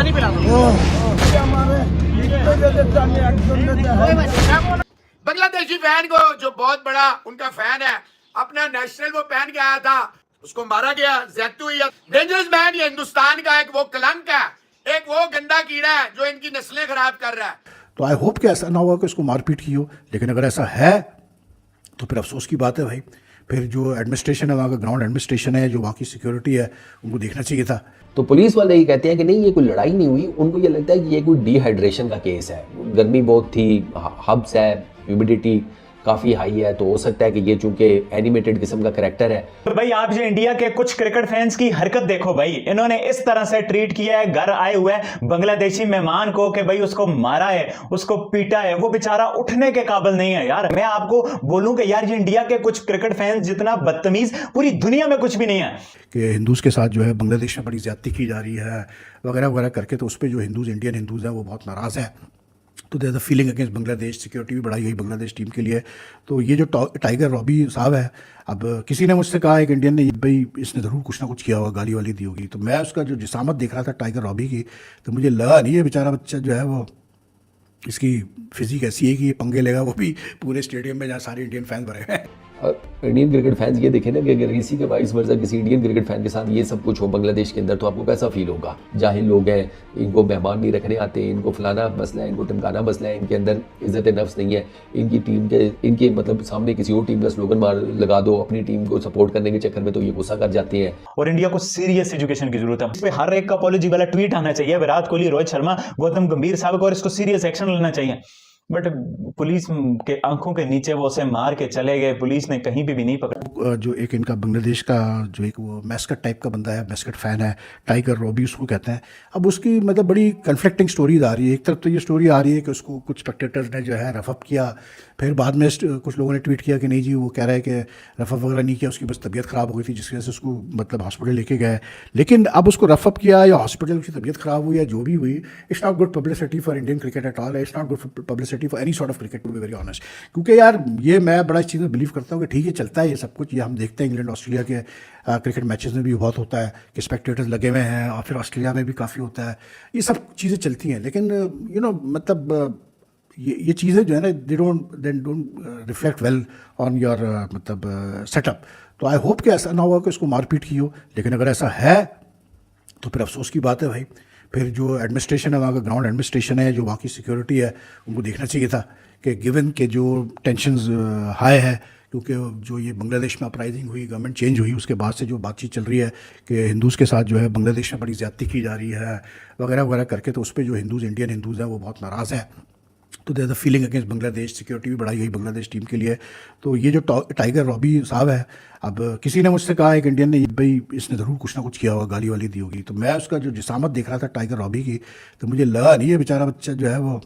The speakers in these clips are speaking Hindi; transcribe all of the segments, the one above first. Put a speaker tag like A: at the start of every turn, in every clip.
A: पानी पिला दो।
B: बांग्लादेशी फैन को जो बहुत बड़ा उनका फैन है, अपना नेशनल वो पहन के आया था, उसको मारा गया, ज्यादती हुई है। डेंजरस मैन ये हिंदुस्तान का एक वो कलंक है, एक वो गंदा कीड़ा है जो इनकी नस्लें खराब कर रहा है।
C: तो आई होप कि ऐसा ना हुआ कि उसको मारपीट की हो, लेकिन अगर ऐसा है तो फिर अफसोस की बात है भाई। फिर जो एडमिनिस्ट्रेशन है, वहाँ का ग्राउंड एडमिनिस्ट्रेशन है, जो वहाँ की सिक्योरिटी है, उनको देखना चाहिए था।
D: तो पुलिस वाले ये कहते हैं कि नहीं, ये कोई लड़ाई नहीं हुई। उनको ये लगता है कि ये कोई डिहाइड्रेशन का केस है। गर्मी बहुत थी, हब्स है, ह्यूमिडिटी काफ़ी हाई है, तो हो सकता है कि ये चूंकि एनिमेटेड किस्म का करैक्टर है।
E: तो भाई आप जो इंडिया के कुछ क्रिकेट फैंस की हरकत देखो भाई, इन्होंने इस तरह से ट्रीट किया है घर आए हुए बांग्लादेशी मेहमान को कि भाई उसको मारा है, उसको पीटा है, वो बेचारा उठने के काबिल नहीं है। यार मैं आपको बोलूं कि यार ये इंडिया के कुछ क्रिकेट फैंस जितना बदतमीज पूरी दुनिया में कुछ भी नहीं है।
C: कि हिंदूज़ के साथ जो है बांग्लादेश में बड़ी ज़्यादती की जा रही है वगैरह वगैरह करके, तो उस पर जो हिंदूज़, इंडियन हिंदूज़ हैं, वो बहुत नाराज़ है। तो there the feeling against Bangladesh, security भी बढ़ाई गई बांग्लादेश टीम के लिए। तो ये जो टाइगर रॉबी साहब है, अब किसी ने मुझसे कहा, एक इंडियन ने, भाई इसने ज़रूर कुछ ना कुछ किया होगा, गाली वाली दी होगी। तो मैं उसका जो जिसामत देख रहा था टाइगर रॉबी की, तो मुझे लगा नहीं ये बेचारा बच्चा जो है वो, इसकी फिजिक ऐसी है कि ये पंगे लेगा, वो भी पूरे स्टेडियम में जहाँ सारे इंडियन फैन भरे हैं।
D: इंडियन क्रिकेट फैंस ये देखें ना कि अगर इसी के वाइस वर्सा किसी इंडियन क्रिकेट फैन के साथ ये सब कुछ हो बांग्लादेश के अंदर, तो आपको कैसा फील होगा। जाहिल लोग हैं, इनको मेहमान नहीं रखने आते, इनको फलाना मसला है, इनको टमकाना मसला है, इनके अंदर इज्जत नफ्स नहीं है, इनकी टीम के, इनके मतलब सामने किसी और टीम का स्लोगन मार लगा दो अपनी टीम को सपोर्ट करने के चक्कर में, तो ये गुस्सा कर जाते हैं।
E: और इंडिया को सीरियस एजुकेशन की जरूरत है। इस पे हर एक का अपॉलॉजी वाला ट्वीट आना चाहिए, विराट कोहली, रोहित शर्मा, गौतम गंभीर साहब को, और इसको सीरियस एक्शन लेना चाहिए। बट पुलिस के आंखों के नीचे वो उसे मार के चले गए, पुलिस ने कहीं भी नहीं पकड़ा।
C: जो एक इनका बांग्लादेश का जो एक वो मैस्कट टाइप का बंदा है, मैस्कट फ़ैन है, टाइगर रॉबी उसको कहते हैं। अब उसकी मतलब बड़ी कन्फ्लिक्टिंग स्टोरीज आ रही है। एक तरफ तो ये स्टोरी आ रही है कि उसको कुछ स्पेक्टेटर्स ने जो है रफअप किया, फिर बाद में कुछ लोगों ने ट्वीट किया कि नहीं जी, वो कह रहा है कि रफअप वगैरह नहीं किया, उसकी बस तबीयत ख़राब हो गई थी, जिसकी वजह से उसको मतलब हॉस्पिटल लेके गए। लेकिन अब उसको रफअप किया या हॉस्पिटल उसकी तबीयत ख़राब हुई या जो भी हुई, it's not good publicity for Indian cricket at all. It's not good publicity for any sort of cricket, to be very honest. क्योंकि यार ये मैं बड़ा इस चीज़ में बिलीव करता हूँ कि ठीक है, चलता है ये सब कुछ, ये हम देखते हैं इंग्लैंड ऑस्ट्रेलिया के क्रिकेट मैचेस में भी बहुत होता है कि स्पेक्टेटर्स लगे हुए हैं, और फिर ऑस्ट्रेलिया में भी काफ़ी होता है, ये सब चीज़ें चलती हैं। लेकिन यू नो मतलब ये चीज़ें जो है ना, they don't reflect well on your मतलब सेटअप। तो आई होप कि ऐसा ना हुआ कि उसको मारपीट की हो, लेकिन अगर ऐसा है तो फिर अफसोस की बात है भाई। फिर जो एडमिनिस्ट्रेशन है, वहाँ का ग्राउंड एडमिनिस्ट्रेशन है, जो वहाँ की सिक्योरिटी है, उनको देखना चाहिए था कि गिवन के जो टेंशन्स हाई है, क्योंकि जो ये बांग्लादेश में अपराइजिंग हुई, गवर्नमेंट चेंज हुई, उसके बाद से जो बातचीत चल रही है कि हिंदूज़ के साथ जो है बांग्लादेश में बड़ी ज़्यादती की जा रही है वगैरह वगैरह करके, तो उस पर जो हिंदूज़, इंडियन हिंदूज़ हैं, वो बहुत नाराज़ है। तो there the feeling against Bangladesh, security भी बढ़ाई गई बांग्लादेश टीम के लिए। तो ये जो टाइगर रॉबी साहब है, अब किसी ने मुझसे कहा, एक इंडियन ने, भाई इसने ज़रूर कुछ ना कुछ किया होगा, गाली वाली दी होगी। तो मैं उसका जो जिसामत देख रहा था टाइगर रॉबी की, तो मुझे लगा नहीं ये बेचारा बच्चा जो है वो,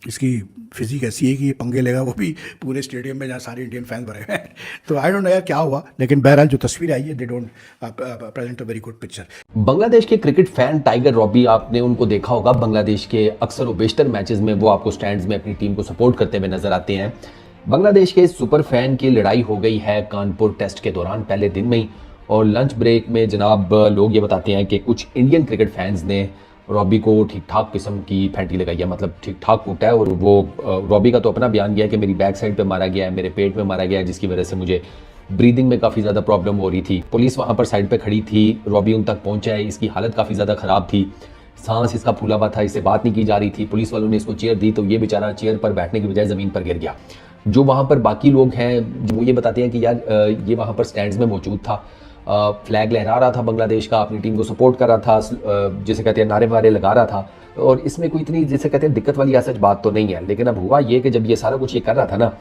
C: इसकी फिजिक ऐसी है कि ये पंगे लेगा, वो भी पूरे स्टेडियम में जहाँ सारे इंडियन फैन भरे हैं। तो आई डोंट नो यार क्या हुआ, लेकिन बहरहाल जो तस्वीर आई है, they don't present a very good picture.
D: Bangladesh के क्रिकेट फैन टाइगर रॉबी, आपने उनको देखा होगा बांग्लादेश के अक्सर और बेशतर मैचेस में वो आपको स्टैंड्स में अपनी टीम को सपोर्ट करते हुए नजर आते हैं। बांग्लादेश के सुपर फैन की लड़ाई हो गई है कानपुर टेस्ट के दौरान पहले दिन में ही, और लंच ब्रेक में जनाब लोग ये बताते हैं कि कुछ इंडियन क्रिकेट फैंस ने रॉबी को ठीक ठाक किस्म की फैंटी लगाई है, मतलब ठीक ठाक कूटा है। और वो रॉबी का तो अपना बयान गया कि मेरी बैक साइड पे मारा गया है, मेरे पेट में मारा गया है, जिसकी वजह से मुझे ब्रीदिंग में काफ़ी ज़्यादा प्रॉब्लम हो रही थी। पुलिस वहाँ पर साइड पे खड़ी थी, रॉबी उन तक पहुँचा है, इसकी हालत काफ़ी ज़्यादा ख़राब थी, सांस इसका फूला हुआ था, इससे बात नहीं की जा रही थी। पुलिस वालों ने इसको चेयर दी, तो ये बेचारा चेयर पर बैठने की बजाय ज़मीन पर गिर गया। जो वहाँ पर बाकी लोग हैं वो ये बताते हैं कि यार ये वहाँ पर स्टैंड्स में मौजूद था, फ्लैग लहरा रहा था बांग्लादेश का, अपनी टीम को सपोर्ट कर रहा था, जिसे कहते हैं नारे वारे लगा रहा था, और इसमें कोई इतनी जिसे कहते हैं दिक्कत वाली सच बात तो नहीं है। लेकिन अब हुआ ये कि जब ये सारा कुछ ये कर रहा था ना,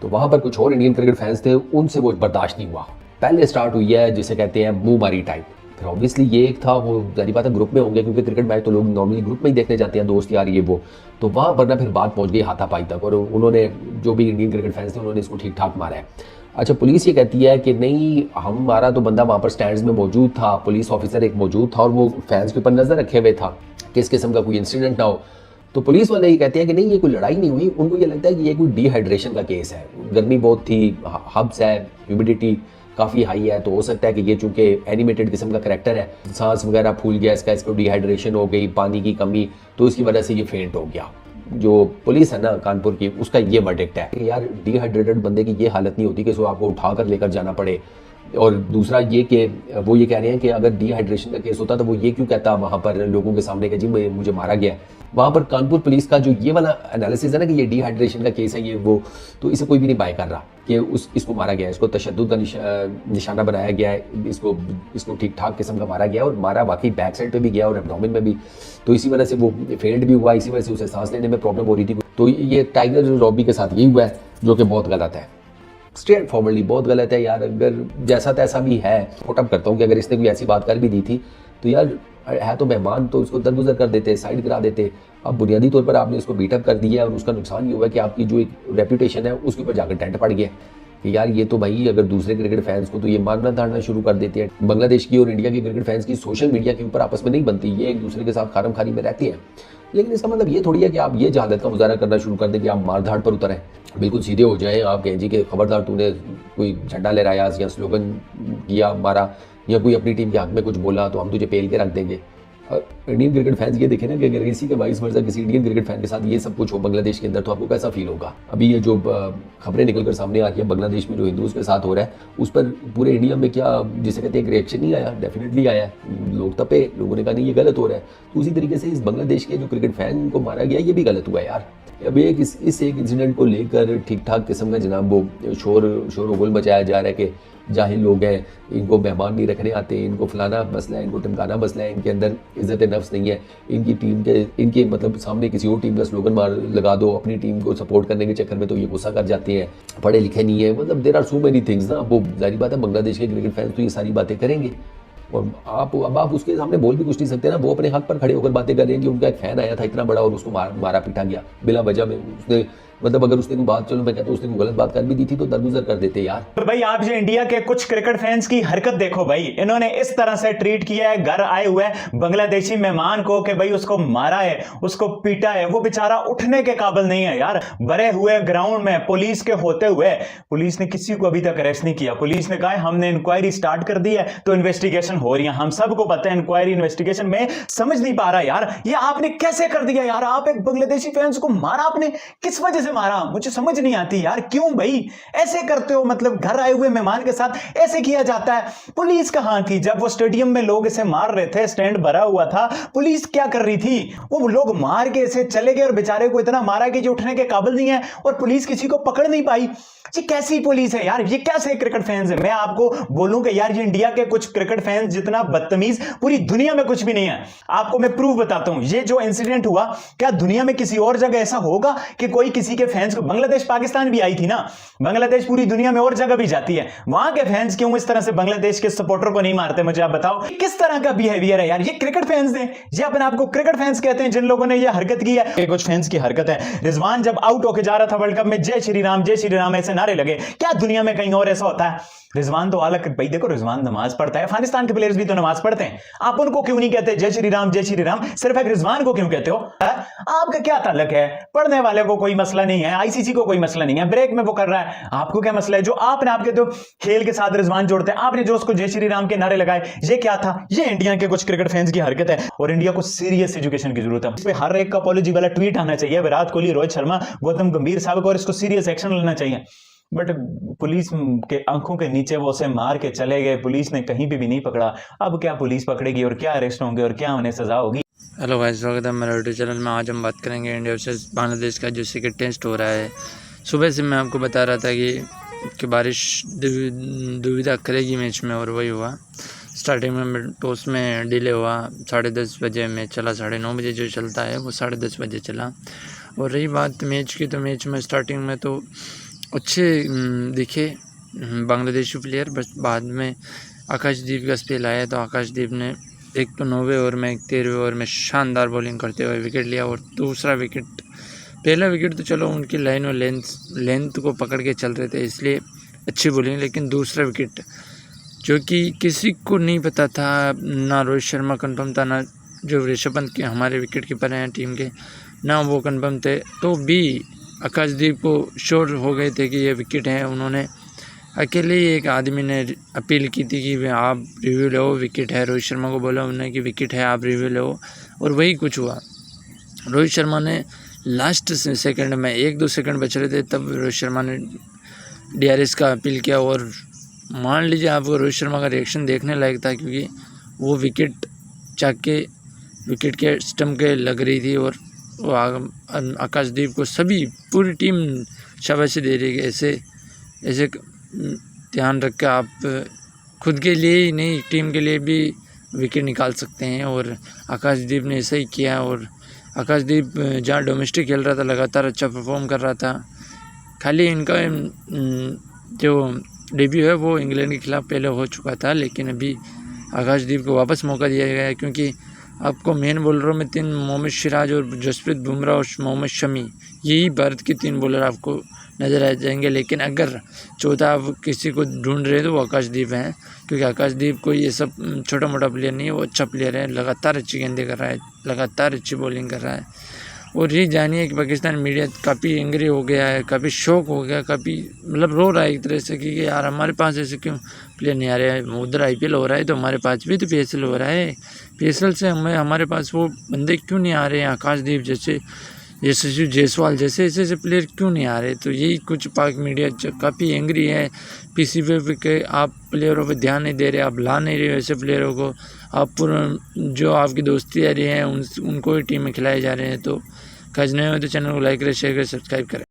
D: तो वहाँ पर कुछ और इंडियन क्रिकेट फैंस थे, उनसे वो बर्दाश्त नहीं हुआ। पहले स्टार्ट हुई है जिसे कहते हैं मुँह मारी टाइप, फिर ऑब्वियसली ये एक था, वो जारी बात है ग्रुप में होंगे, क्योंकि क्रिकेट मैच तो लोग नॉर्मली ग्रुप में ही देखने जाते हैं, दोस्त यार ये वो, तो वहाँ पर ना फिर बात पहुँच गई हाथापाई तक, और उन्होंने जो भी इंडियन क्रिकेट फैंस थे उन्होंने इसको ठीक ठाक मारा है। अच्छा, पुलिस ये कहती है कि नहीं, हमारा तो बंदा वहाँ पर स्टैंड्स में मौजूद था, पुलिस ऑफिसर एक मौजूद था, और वो फैंस के ऊपर नजर रखे हुए था कि इस किस्म का कोई इंसिडेंट ना हो। तो पुलिस वाले ये कहते हैं कि नहीं, ये कोई लड़ाई नहीं हुई। उनको ये लगता है कि ये कोई डिहाइड्रेशन का केस है, गर्मी बहुत थी, हब्स है, ह्यूमिडिटी काफ़ी हाई है, तो हो सकता है कि ये चूंकि एनिमेटेड किस्म का करैक्टर है, सांस वगैरह फूल गया इसको डिहाइड्रेशन हो गई, पानी की कमी, तो इसकी वजह से ये फेंट हो गया। जो पुलिस है ना कानपुर की, उसका ये वर्डिक्ट है कि यार डिहाइड्रेटेड बंदे की ये हालत नहीं होती कि इसको आपको उठा कर लेकर जाना पड़े। और दूसरा ये कि वो ये कह रहे हैं कि अगर डिहाइड्रेशन का केस होता तो वो ये क्यों कहता वहाँ पर लोगों के सामने कि जी मुझे मारा गया है। वहाँ पर कानपुर पुलिस का जो ये वाला एनालिसिस है ना कि ये डिहाइड्रेशन का केस है ये वो, तो इसे कोई भी नहीं बाय कर रहा कि इसको मारा गया है, इसको तशद्दुद का निशाना बनाया गया है, इसको ठीक ठाक किस्म का मारा गया, और मारा वाकई बैक साइड पे भी गया और एब्डोमेन में भी, तो इसी वजह से वो फेंट भी हुआ, इसी वजह से उसे सांस लेने में प्रॉब्लम हो रही थी। तो ये टाइगर रॉबी के साथ यही हुआ है, जो कि बहुत गलत है, स्ट्रेट फॉरवर्डली बहुत गलत है यार। अगर जैसा तैसा भी है, पुटअप करता हूँ कि अगर इसने कोई ऐसी बात कर भी दी थी तो यार है तो मेहमान, तो उसको दरगुजर कर देते, साइड करा देते। अब बुनियादी तौर पर आपने उसको बीटअप कर दिया और उसका नुकसान ये हुआ कि आपकी जो एक रेपुटेशन है उसके ऊपर जाकर टेंट पड़ गया कि यार ये तो भाई अगर दूसरे क्रिकेट फैंस को तो ये मारना धाड़ना शुरू कर देते हैं। बांग्लादेश की और इंडिया की क्रिकेट फैंस की सोशल मीडिया के ऊपर आपस में नहीं बनती, ये एक दूसरे के साथ खारम खारी में रहती है। लेकिन इसका मतलब ये थोड़ी है कि आप ये जहालत का मुजाहरा करना शुरू कर दें कि आप मार धाड़ पर उतरें, बिल्कुल सीधे हो जाएं, आप कहें जी कि खबरदार तूने कोई झंडा लहराया या स्लोगन किया मारा या कोई अपनी टीम के हक में कुछ बोला तो हम तुझे पेल के रख देंगे। इंडियन क्रिकेट फैंस ये देखें ना कि अगर किसी के वाइस वर्सा किसी इंडियन क्रिकेट फैन के साथ ये सब कुछ हो बांग्लादेश के अंदर तो आपको कैसा फील होगा। अभी ये जो खबरें निकल कर सामने आ रही है बांग्लादेश में जो हिंदूज के साथ हो रहा है, उस पर पूरे इंडिया में क्या जिसे कहते हैं एक रिएक्शन नहीं आया, डेफिनेटली आया है। लोग तपे, लोगों ने कहा नहीं ये गलत हो रहा है। तो उसी तरीके से इस बांग्लादेश के जो क्रिकेट फैन को मारा गया ये भी गलत हुआ यार। अब इस एक इंसिडेंट को लेकर ठीक ठाक किस्म का जनाब वो शोर गुल मचाया जा रहा है कि जाहिल लोग हैं, इनको मेहमान नहीं रखने आते, इनको फलाना मसला है, इनको टिमकाना मसला है, इनके अंदर इज्जत नफ्स नहीं है, इनकी टीम के इनके मतलब सामने किसी और टीम का स्लोगन मार लगा दो अपनी टीम को सपोर्ट करने के चक्कर में तो ये गुस्सा कर जाते हैं, पढ़े लिखे नहीं है, मतलब there are so many things ना। वो जाहिर बात है बांग्लादेश के क्रिकेट फैंस तो ये सारी बातें करेंगे और आप उसके सामने बोल भी कुछ नहीं सकते ना। वो अपने हक पर खड़े होकर बातें कर रहे हैं कि उनका एक फैन आया था इतना बड़ा और उसको मारा पीटा गया बिला वजह में। उसने मतलब अगर उसने कोई बात, चलो मैं कहता हूँ उसने कोई गलत बात कर भी दी थी तो दरगुजर कर देते यार।
E: तो भाई आप जो इंडिया के कुछ क्रिकेट फैंस की हरकत देखो भाई, इन्होंने इस तरह से ट्रीट किया है घर आए हुए बांग्लादेशी मेहमान को कि भाई उसको मारा है, उसको पीटा है, वो बेचारा उठने के काबिल नहीं है यार। भरे हुए ग्राउंड में पुलिस के होते हुए पुलिस ने किसी को अभी तक अरेस्ट नहीं किया। पुलिस ने कहा हमने इंक्वायरी स्टार्ट कर दी है तो इन्वेस्टिगेशन हो रही है। हम सबको पता है इंक्वायरी इन्वेस्टिगेशन में समझ नहीं पा रहा यार ये आपने कैसे कर दिया यार। आप एक बांग्लादेशी फैंस को मारा, आपने किस वजह से मारा मुझे समझ नहीं आती यार। क्यों भाई ऐसे करते हो, मतलब घर आए हुए मेहमान के साथ ऐसे किया जाता है। पुलिस कहां थी जब वो स्टेडियम में लोग इसे मार रहे थे, स्टैंड भरा हुआ था, पुलिस क्या कर रही थी? वो लोग मार के इसे चले गए और बेचारे को इतना मारा कि जो उठने के काबिल नहीं है और पुलिस किसी को पकड़ नहीं पाई। ये कैसी पुलिस है यार, ये कैसे क्रिकेट फैंस है? मैं आपको बोलूं कि यार ये इंडिया के कुछ क्रिकेट फैंस जितना बदतमीज पूरी दुनिया में कुछ भी नहीं है। आपको मैं प्रूफ बताता हूं, ये जो इंसिडेंट हुआ क्या दुनिया में किसी और जगह ऐसा होगा कि कोई किसी के फैंस को, बांग्लादेश पाकिस्तान भी आई थी ना, बांग्लादेश पूरी दुनिया में और जगह भी जाती है, वहां के फैंस क्यों इस तरह से बांग्लादेश के सपोर्टर को नहीं मारते? मुझे आप बताओ किस तरह का बिहेवियर है यार। ये क्रिकेट फैंस हैं, ये अपने आपको क्रिकेट फैंस कहते हैं जिन लोगों ने ये हरकत की है। कुछ फैंस की हरकत है, रिजवान जब आउट होकर जा रहा था वर्ल्ड कप में जय श्री राम ऐसे नारे लगे, क्या दुनिया में कहीं और ऐसा होता है? रिजवान तो अलग, भाई देखो रिजवान नमाज पढ़ता है, अफगानिस्तान के प्लेयर्स भी तो नमाज पढ़ते हैं, आप उनको क्यों नहीं कहते जय श्री राम सिर्फ एक रिजवान को क्यों कहते हो? आपका क्या ताल्लुक है? पढ़ने वाले को कोई मसला नहीं है, आईसीसी को कोई मसला नहीं है, ब्रेक में वो कर रहा है, आपको क्या मसला है? जो आपने आपके तो खेल के साथ रिजवान जोड़ते हैं, आपने जो उसको जय श्री राम के नारे लगाए, ये क्या था? ये इंडिया के कुछ क्रिकेट फैंस की हरकत है और इंडिया को सीरियस एजुकेशन की जरूरत है। इस पे हर एक का अपॉलॉजी वाला ट्वीट आना चाहिए, विराट कोहली, रोहित शर्मा, गौतम गंभीर साहब को, और इसको सीरियस एक्शन लेना चाहिए। बट पुलिस के आंखों के नीचे वो उसे मार के चले गए, पुलिस ने कहीं भी नहीं पकड़ा। अब क्या पुलिस पकड़ेगी और क्या अरेस्ट होंगे और क्या उन्हें सजा होगी?
A: हेलो भाई, स्वागत है मेरे यूट्यूब चैनल में। आज हम बात करेंगे इंडिया वर्सेस बांग्लादेश का जो क्रिकेट टेस्ट हो रहा है। सुबह से मैं आपको बता रहा था कि बारिश दुविधा करेगी मैच में, और वही हुआ। स्टार्टिंग में टॉस में डिले हुआ, 10:30 बजे मैच चला, 9:30 बजे जो चलता है वो 10:30 बजे चला। और रही बात मैच की, तो मैच में स्टार्टिंग में तो अच्छे दिखे बांग्लादेशी प्लेयर, बस बाद में आकाशदीप का स्पेल आया तो आकाशदीप ने एक तो 9वें ओवर में, एक 13वें ओवर में शानदार बॉलिंग करते हुए विकेट लिया। और दूसरा विकेट, पहला विकेट तो चलो उनकी लाइन और लेंथ को पकड़ के चल रहे थे इसलिए अच्छी बॉलिंग, लेकिन दूसरा विकेट जो कि किसी को नहीं पता था, ना रोहित शर्मा कंफर्म था, ना जो ऋषभ पंत के हमारे विकेट कीपर हैं टीम के, ना वो कंफर्म थे, तो भी आकाशदीप को श्योर हो गए थे कि ये विकेट है। उन्होंने अकेले ही एक आदमी ने अपील की थी कि आप रिव्यू लो, विकेट है। रोहित शर्मा को बोला उन्होंने कि विकेट है, आप रिव्यू लो, और वही कुछ हुआ। रोहित शर्मा ने लास्ट सेकंड में 1-2 सेकंड बच रहे थे, तब रोहित शर्मा ने DRS का अपील किया। और मान लीजिए आपको रोहित शर्मा का रिएक्शन देखने लायक था, क्योंकि वो विकेट चाके विकेट के स्टंप के लग रही थी और वो आकाशदीप को सभी पूरी टीम शाबाशी दे रही है। ऐसे ध्यान रख के आप खुद के लिए ही नहीं, टीम के लिए भी विकेट निकाल सकते हैं, और आकाशदीप ने ऐसा ही किया। और आकाशदीप जहाँ डोमेस्टिक खेल रहा था लगातार अच्छा परफॉर्म कर रहा था। खाली इनका जो डेब्यू है वो इंग्लैंड के खिलाफ पहले हो चुका था, लेकिन अभी आकाशदीप को वापस मौका दिया गया है, क्योंकि आपको मेन बॉलरों में 3 मोहम्मद सिराज और जसप्रीत बुमराह और मोहम्मद शमी, यही भारत के 3 बॉलर आपको नज़र आ जाएंगे। लेकिन अगर चौथा आप किसी को ढूंढ रहे हैं तो वो आकाशदीप हैं, क्योंकि आकाशदीप को ये सब छोटा मोटा प्लेयर नहीं है, वो अच्छा प्लेयर है, लगातार अच्छी गेंदें कर रहा है, लगातार अच्छी बॉलिंग कर रहा है। और ये जानिए कि पाकिस्तान मीडिया काफ़ी एंग्री हो गया है, काफ़ी शौक हो गया, काफ़ी मतलब रो रहा है एक तरह से कि यार हमारे पास ऐसे क्यों प्लेयर नहीं आ रहे हैं। उधर IPL हो रहा है तो हमारे पास भी तो PSL हो रहा है, PSL से हमारे पास वो बंदे क्यों नहीं आ रहे हैं, आकाशदीप जैसे, यशस्वी जायसवाल जैसे ऐसे पूरे क्यों नहीं आ रहे। तो यही कुछ पाक मीडिया काफ़ी एंग्री है PCB के, आप प्लेयरों पे ध्यान नहीं दे रहे, आप ला नहीं रहे हो ऐसे प्लेयरों को, आप जो आपकी दोस्ती आ रही है उनको ही टीम में खिलाए जा रहे हैं। तो काज नए हो तो चैनल को लाइक करें, शेयर करें, सब्सक्राइब करें।